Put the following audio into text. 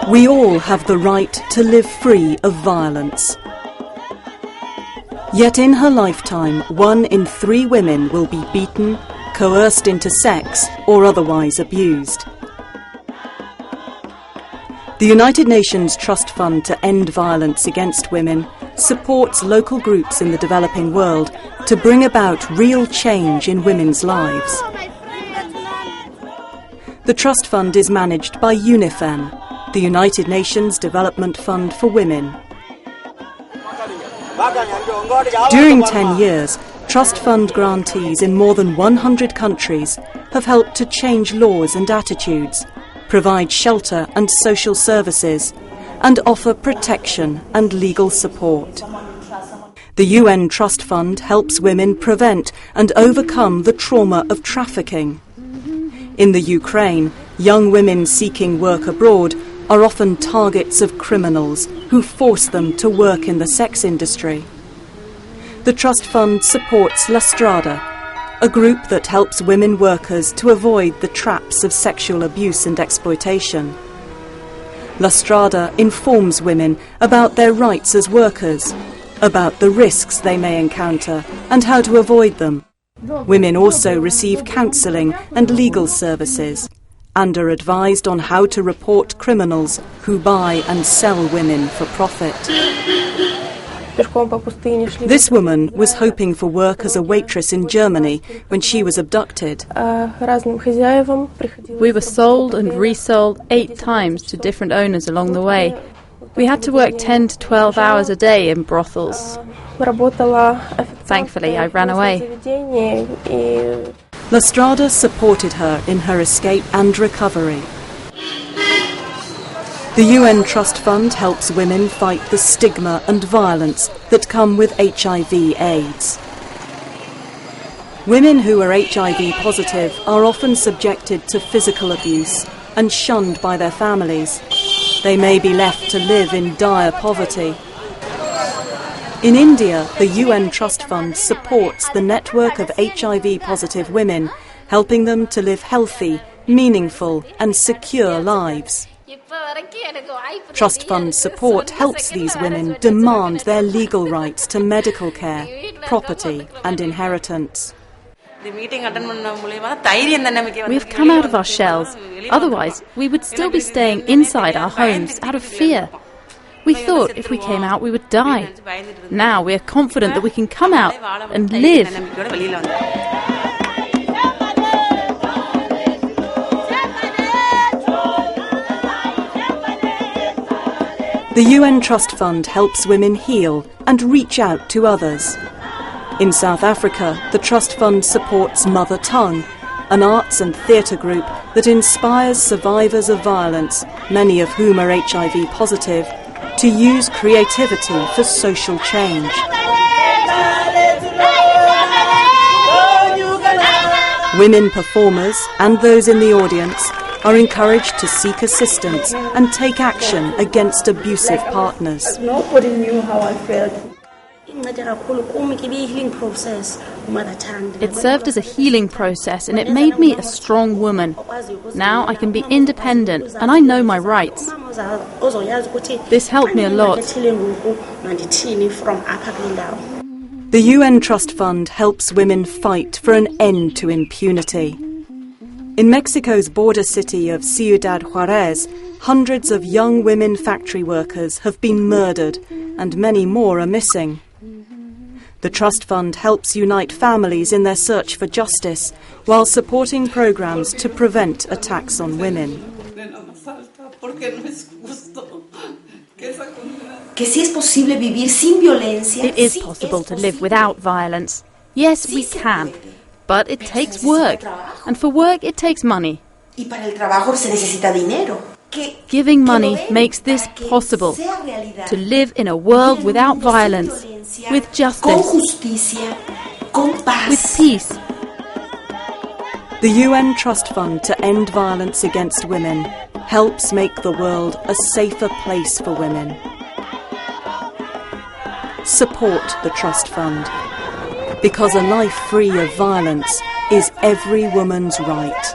We all have the right to live free of violence. Yet in her lifetime, 1 in 3 women will be beaten, coerced into sex, or otherwise abused. The United Nations Trust Fund to End Violence Against Women supports local groups in the developing world to bring about real change in women's lives. The Trust Fund is managed by UNIFEM, the United Nations Development Fund for Women. During 10 years, Trust Fund grantees in more than 100 countries have helped to change laws and attitudes, provide shelter and social services, and offer protection and legal support. The UN Trust Fund helps women prevent and overcome the trauma of trafficking. In the Ukraine, young women seeking work abroad are often targets of criminals who force them to work in the sex industry. The Trust Fund supports La Strada, a group that helps women workers to avoid the traps of sexual abuse and exploitation. La Strada informs women about their rights as workers, about the risks they may encounter and how to avoid them. Women also receive counselling and legal services and are advised on how to report criminals who buy and sell women for profit. This woman was hoping for work as a waitress in Germany when she was abducted. We were sold and resold 8 times to different owners along the way. We had to work 10 to 12 hours a day in brothels. Thankfully, I ran away. La Strada supported her in her escape and recovery. The UN Trust Fund helps women fight the stigma and violence that come with HIV/AIDS. Women who are HIV positive are often subjected to physical abuse and shunned by their families. They may be left to live in dire poverty. In India, the UN Trust Fund supports the network of HIV-positive women, helping them to live healthy, meaningful and secure lives. Trust Fund support helps these women demand their legal rights to medical care, property and inheritance. We've come out of our shells. Otherwise, we would still be staying inside our homes out of fear. We thought if we came out we would die. Now we are confident that we can come out and live. The UN Trust Fund helps women heal and reach out to others. In South Africa, the Trust Fund supports Mother Tongue, an arts and theatre group that inspires survivors of violence, many of whom are HIV positive, to use creativity for social change. Women performers and those in the audience are encouraged to seek assistance and take action against abusive partners. Nobody knew how I felt. It served as a healing process and it made me a strong woman. Now I can be independent and I know my rights. This helped me a lot. The UN Trust Fund helps women fight for an end to impunity. In Mexico's border city of Ciudad Juarez, hundreds of young women factory workers have been murdered and many more are missing. The Trust Fund helps unite families in their search for justice while supporting programs to prevent attacks on women. It is possible to live without violence. Yes, we can. But it takes work. And for work, it takes money. Giving money makes this possible. To live in a world without violence, with justice, with peace. The UN Trust Fund to End Violence Against Women helps make the world a safer place for women. Support the Trust Fund, because a life free of violence is every woman's right.